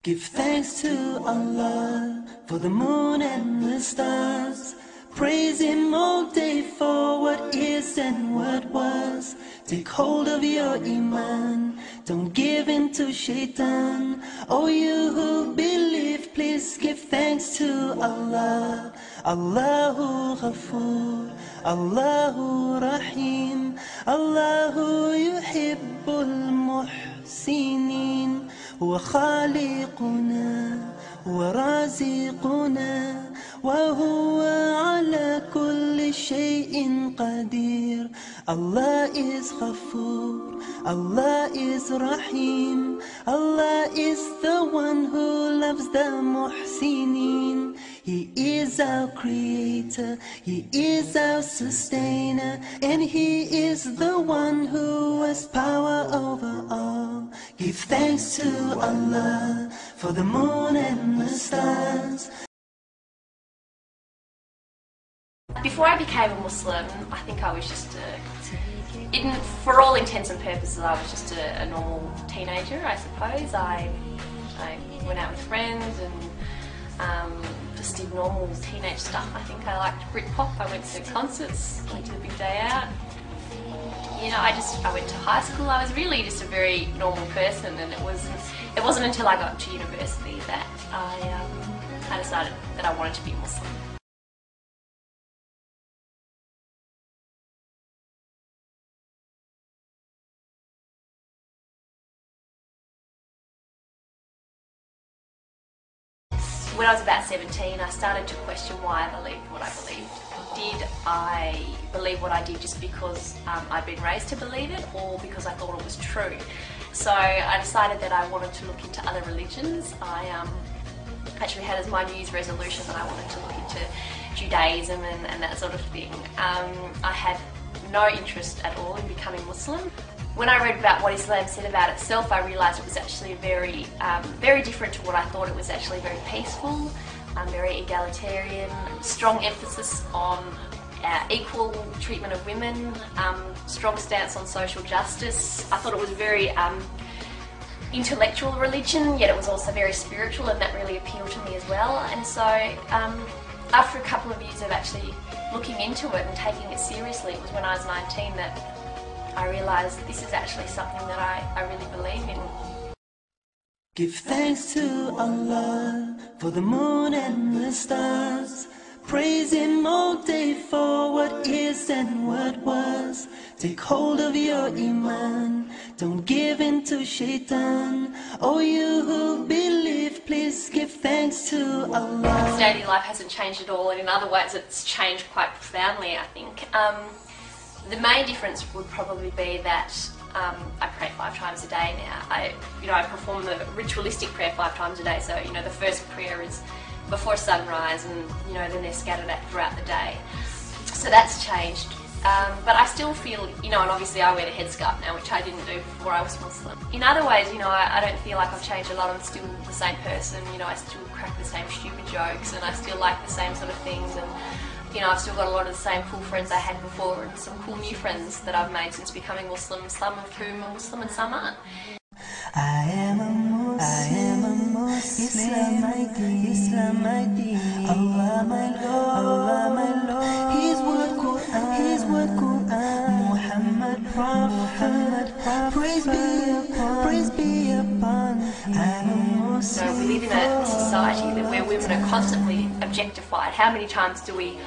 Give thanks to Allah for the moon and the stars. Praise Him all day for what is and what was. Take hold of your iman, don't give in to shaitan. Oh, you who believe, please give thanks to Allah. Allahu Ghafoor, Allahu Rahim, Allahu Yuhibbul Muhsinin. هو خالقنا ورازقنا وهو على كل شيء قدير. Allah is Ghafoor, Allah is Rahim, Allah is the one who loves the Muhsinin. He is our creator, He is our sustainer, and He is the one who has power over all. Give thanks to Allah for the moon and the stars. Before I became a Muslim, I think I was just for all intents and purposes, I was just a normal teenager, I suppose. I went out with friends and just did normal teenage stuff. I think I liked Britpop, I went to concerts, went to the big day out. You know, I went to high school. I was really just a very normal person, and it wasn't until I got to university that I decided that I wanted to be Muslim. When I was about 17, I started to question why I believed what I believed. Did I believe what I did just because I'd been raised to believe it, or because I thought it was true? So I decided that I wanted to look into other religions. I actually had as my New Year's resolution that I wanted to look into Judaism and that sort of thing. I had no interest at all in becoming Muslim. When I read about what Islam said about itself, I realised it was actually very different to what I thought. It was actually very peaceful, very egalitarian, strong emphasis on equal treatment of women, strong stance on social justice. I thought it was very intellectual religion, yet it was also very spiritual, and that really appealed to me as well. And so after a couple of years of actually looking into it and taking it seriously, it was when I was 19 that I realised this is actually something that I really believe in. Give thanks to Allah for the moon and the stars. Praise Him all day for what is and what was. Take hold of your iman, don't give in to shaitan. Oh, you who believe, please give thanks to Allah. Daily life hasn't changed at all, and in other ways it's changed quite profoundly, I think. The main difference would probably be that I pray 5 times a day now. I perform the ritualistic prayer 5 times a day. So the first prayer is before sunrise, and then they're scattered out throughout the day. So that's changed. But I still feel, and obviously I wear the headscarf now, which I didn't do before I was Muslim. In other ways, I don't feel like I've changed a lot. I'm still the same person. I still crack the same stupid jokes, and I still like the same sort of things. And I've still got a lot of the same cool friends I had before, and some cool new friends that I've made since becoming Muslim, some of whom are Muslim and some aren't. I am a Muslim, Islam my deen, Allah my Lord, His word Quran, Muhammad Prophet, praise be upon. I'm a Muslim. So we live in a society where women are constantly objectified. How many times do we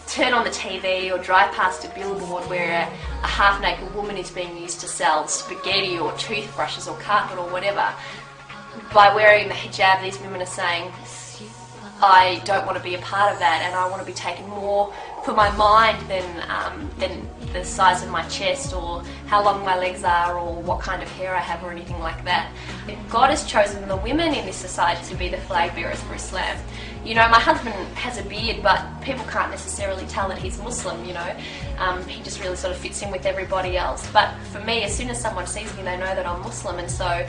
turn on the TV or drive past a billboard where a half-naked woman is being used to sell spaghetti or toothbrushes or carpet or whatever? By wearing the hijab, these women are saying, I don't want to be a part of that, and I want to be taken more for my mind than the size of my chest or how long my legs are or what kind of hair I have or anything like that. God has chosen the women in this society to be the flag bearers for Islam. My husband has a beard, but people can't necessarily tell that he's Muslim, he just really sort of fits in with everybody else. But for me, as soon as someone sees me, they know that I'm Muslim, and so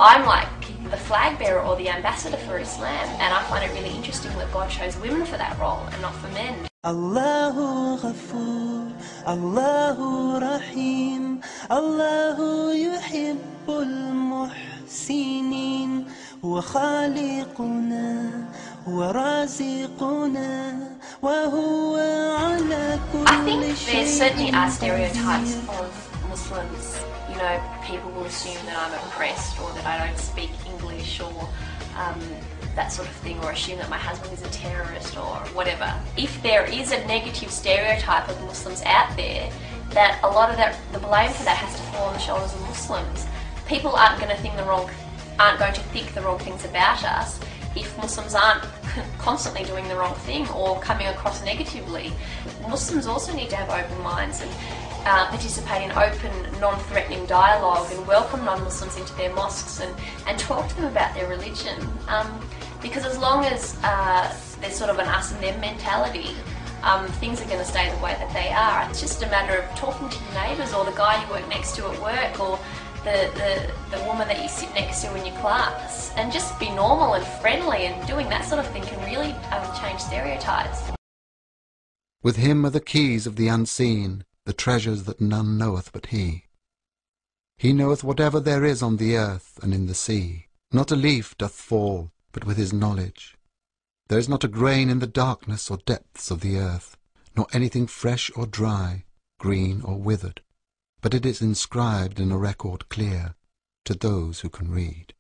I'm like the flag bearer or the ambassador for Islam, and I find it really interesting that God chose women for that role and not for men. Allahu Ghafoor, Allahu Rahim, Allahu Yuhibbul Muhsinin. هو خالقنا هو رازقنا وهو على I think كل there certainly are شيء stereotypes قدير. of Muslims. You know, people will assume that I'm oppressed or that I don't speak English or that sort of thing, or assume that my husband is a terrorist or whatever. If there is a negative stereotype of Muslims out there, that a lot of that, the blame for that has to fall on the shoulders of Muslims. People aren't going to think the wrong things about us if Muslims aren't constantly doing the wrong thing or coming across negatively. Muslims also need to have open minds and participate in open, non-threatening dialogue and welcome non-Muslims into their mosques and talk to them about their religion. Because as long as there's sort of an us and them mentality, things are going to stay the way that they are. It's just a matter of talking to your neighbours or the guy you work next to at work or the woman that you sit next to in your class, and just be normal and friendly, and doing that sort of thing can really change stereotypes. With him are the keys of the unseen, the treasures that none knoweth but he. He knoweth whatever there is on the earth and in the sea. Not a leaf doth fall but with his knowledge. There is not a grain in the darkness or depths of the earth, nor anything fresh or dry, green or withered, but it is inscribed in a record clear to those who can read.